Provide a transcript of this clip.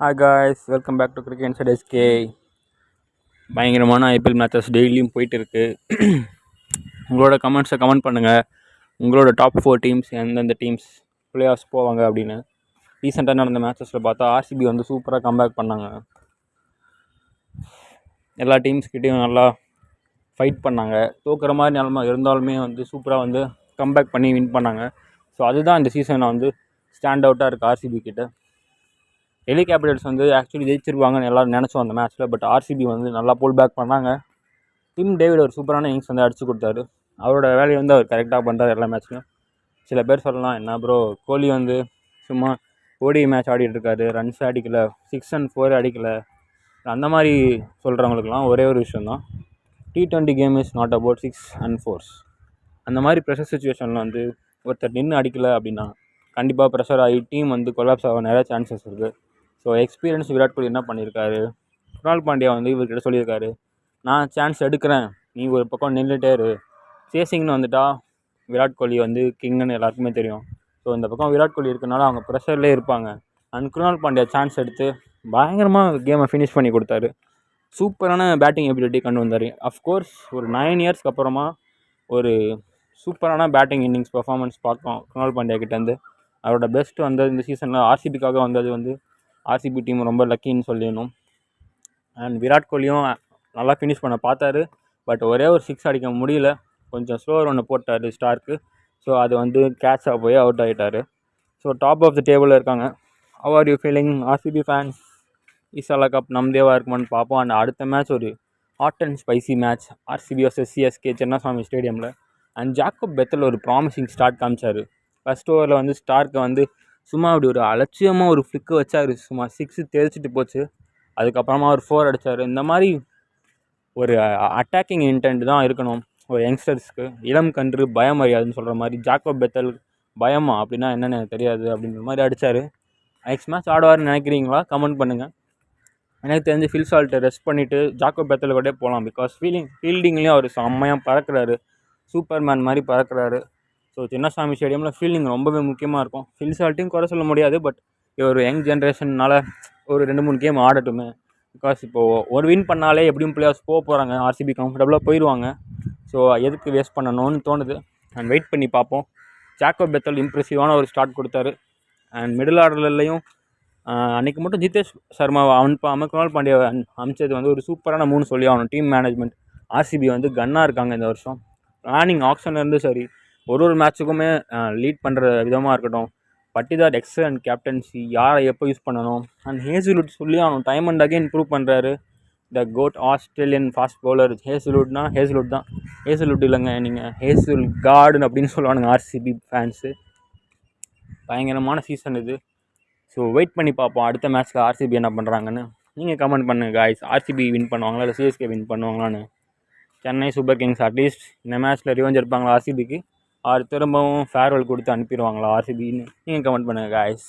Hi guys, welcome back to Cricket Inside SK. பயங்கரமான IPL matches டெய்லியும் போயிட்டு இருக்கு. உங்களோட கமெண்ட்ஸை கமெண்ட் பண்ணுங்கள். உங்களோட டாப் 4 டீம்ஸ் எந்தெந்த டீம்ஸ் பிளே ஆஃப்ஸ் போவாங்க அப்படின்னு. ரீசெண்டாக நடந்த மேட்சஸில் பார்த்தா ஆர்சிபி வந்து சூப்பராக கம்பேக் பண்ணாங்க. எல்லா டீம்ஸ்கிட்டையும் நல்லா ஃபைட் பண்ணாங்க. தோக்குற மாதிரி நிலமை இருந்தாலுமே வந்து சூப்பராக வந்து கம்பேக் பண்ணி வின் பண்ணாங்க. ஸோ அதுதான் இந்த சீசனை வந்து ஸ்டாண்ட் அவுட்டாக இருக்குது ஆர்சிபி கிட்ட. டெல்லி கேபிட்டல்ஸ் வந்து ஆக்சுவலி ஜெயிச்சிருவாங்கன்னு எல்லோரும் நினச்சோம் அந்த மேட்ச்சில். பட் ஆர்சிபி வந்து நல்லா புல் பேக் பண்ணாங்க. டிம் டேவிட் ஒரு சூப்பரான இன்னிங்ஸ் வந்து அடிச்சு கொடுத்தாரு. அவரோட வேலையை வந்து அவர் கரெக்டாக பண்ணுறாரு எல்லா மேட்ச்லையும். சில பேர் சொல்லலாம், என்ன ப்ரோ கோலி வந்து சும்மா ஓடி மேட்ச் ஆடிட்டுருக்காரு, ரன்ஸ் அடிக்கலை, 6 and 4 அடிக்கலை, அந்த மாதிரி சொல்கிறவங்களுக்குலாம் ஒரே ஒரு விஷயந்தான், T20 game is not about 6 and 4s. அந்த மாதிரி ப்ரெஷர் சுச்சுவேஷனில் வந்து ஒருத்தர் நின்று அடிக்கலை அப்படின்னா கண்டிப்பாக ப்ரெஷர் ஆகி டீம் வந்து கொலாப்ஸ் ஆக நிறைய சான்சஸ் இருக்குது. ஸோ எக்ஸ்பீரியன்ஸ் விராட் கோலி என்ன பண்ணியிருக்காரு, குணால் பாண்டியா வந்து இவர்கிட்ட சொல்லியிருக்காரு, நான் சான்ஸ் எடுக்கிறேன், நீ ஒரு பக்கம் நின்றுட்டே இரு. சேசிங்னு வந்துட்டா விராட் கோலி வந்து கிங்குன்னு எல்லாருக்குமே தெரியும். ஸோ இந்த பக்கம் விராட் கோலி இருக்கனால அவங்க ப்ரெஷர்லேயே இருப்பாங்க. அண்ட் குணால் பாண்டியா சான்ஸ் எடுத்து பயங்கரமாக கேமை ஃபினிஷ் பண்ணி கொடுத்தாரு. சூப்பரான பேட்டிங் எபிலிட்டி கொண்டு வந்தார். அஃப்கோர்ஸ் ஒரு 9 இயர்ஸ்க்கு அப்புறமா ஒரு சூப்பரான பேட்டிங் இன்னிங்ஸ் பர்ஃபார்மன்ஸ் பார்த்தோம் குணால் பாண்டியா கிட்டேருந்து. அவரோட பெஸ்ட் வந்தது இந்த சீசனில் ஆர்சிபிக்காக வந்தது வந்து ஆர்சிபி டீம் ரொம்ப லக்கின்னு சொல்லிடணும். அண்ட் விராட் கோலியும் நல்லா ஃபினிஷ் பண்ண பார்த்தாரு. பட் ஒரே ஒரு 6 அடிக்க முடியல. கொஞ்சம் ஸ்லோவர் ஒன்று போட்டார் ஸ்டார்க்கு. ஸோ அது வந்து கேட்சாக போய் அவுட் ஆகிட்டார். ஸோ டாப் ஆஃப் த டேபிளில் இருக்காங்க. How are you feeling RCB fans? ஈசாலா கப் நம்தேவா இருக்குமான்னு பார்ப்போம். அண்ட் அடுத்த மேட்ச் ஒரு hot and spicy match, RCB vs CSK Chinnaswamy ஸ்டேடியமில். அண்ட் ஜாக்கப் பெத்தல் ஒரு ப்ராமிசிங் ஸ்டார்ட் காமிச்சார். ஃபஸ்ட் ஓவரில் வந்து ஸ்டார்க்கை வந்து சும்மா அப்படி ஒரு அலட்சியமாக ஒரு ஃப்ளிக்கு வச்சார். சும்மா 6 தேய்ச்சிட்டு போச்சு. அதுக்கப்புறமா ஒரு 4 அடித்தார். இந்த மாதிரி ஒரு அட்டாக்கிங் இன்டென்ட் தான் இருக்கணும் ஒரு யங்ஸ்டர்ஸ்க்கு. இளம் கன்று பயம் அறியாதுன்னு சொல்கிற மாதிரி ஜாக்கப் பெத்தல் பயமா அப்படின்னா என்னென்னு எனக்கு தெரியாது அப்படின்ற மாதிரி அடித்தார். நெக்ஸ்ட் மேட்ச் ஆடுவார்னு நினைக்கிறீங்களா? கமெண்ட் பண்ணுங்கள். எனக்கு தெரிஞ்சு ஃபில் சால்ட்டை ரெஸ்ட் பண்ணிவிட்டு ஜாக்கப் பெத்தல் கூட போகலாம். பிகாஸ் ஃபீல்டிங்லேயும் அவர் செம்மையாக பறக்கிறாரு, சூப்பர்மேன் மாதிரி பறக்கிறாரு. ஸோ சின்னசாமி ஸ்டேடியமில் ஃபீல்டிங் ரொம்பவே முக்கியமாக இருக்கும். ஃபில் சால்ட்டையும் குறை சொல்ல முடியாது. பட் ஒரு யங் ஜென்ரேஷன்னால் ஒரு 2-3 கேம் ஆடட்டுமே. பிகாஸ் இப்போது ஒரு வின் பண்ணாலே எப்படியும் பிளேயர்ஸ் போகிறாங்க, ஆர்சிபி கம்ஃபர்டபுளாக போயிடுவாங்க. ஸோ எதுக்கு வேஸ்ட் பண்ணணும்னு தோணுது. அண்ட் வெயிட் பண்ணி பார்ப்போம். ஜாக்கப் பெத்தல் இம்ப்ரெசிவான ஒரு ஸ்டார்ட் கொடுத்தாரு. அண்ட் மிடில் ஆர்டர்லையும் அன்றைக்கி மட்டும் ஜிதேஷ் சர்மாவை அனுப்பாமல் குணால் பாண்டியாவை அனுப்பிச்சது வந்து ஒரு சூப்பரான 3 சொல்லி ஆகணும். டீம் மேனேஜ்மெண்ட் ஆர்சிபி வந்து கன்னாக இருக்காங்க இந்த வருஷம். பிளானிங் ஆப்ஷன்லேருந்து சரி, ஒரு மேட்சுக்குமே லீட் பண்ணுற விதமாக இருக்கட்டும். பட்டிதார் எக்ஸலண்ட் கேப்டன்சி, யாரை எப்போ யூஸ் பண்ணணும். அண்ட் ஹேசில்வுட் சொல்லி அவன் டைம் அண்ட் அகைன் ப்ரூவ் பண்ணுறாரு. The goat Australian fast bowler ஹேசில்வுட்னா ஹேசில்வுட் தான், ஹேசில்வுட் இல்லைங்க, நீங்கள் ஹேசில் கார்டன் அப்படின்னு சொல்லுவானுங்க ஆர்சிபி ஃபேன்ஸு. பயங்கரமான சீசன் இது. ஸோ வெயிட் பண்ணி பார்ப்போம் அடுத்த மேட்ச்சில் ஆர்சிபி என்ன பண்ணுறாங்கன்னு. நீங்கள் கமெண்ட் பண்ணுங்கள் காய்ஸ். ஆர்சிபி வின் பண்ணுவாங்களா இல்லை சிஎஸ்கே வின் பண்ணுவாங்களான்னு. சென்னை சூப்பர் கிங்ஸ் அட்லீஸ்ட் இந்த மேட்ச்சில் ரிவெஞ்ச் எடுப்பாங்களா ஆர்சிபிக்கு? திரும்பவும் ஃபேர்வெல் கொடுத்து அனுப்பிடுவாங்களா ஆர்சிபின்னு? நீங்கள் கமெண்ட் பண்ணுங்கள் காய்ஸ்.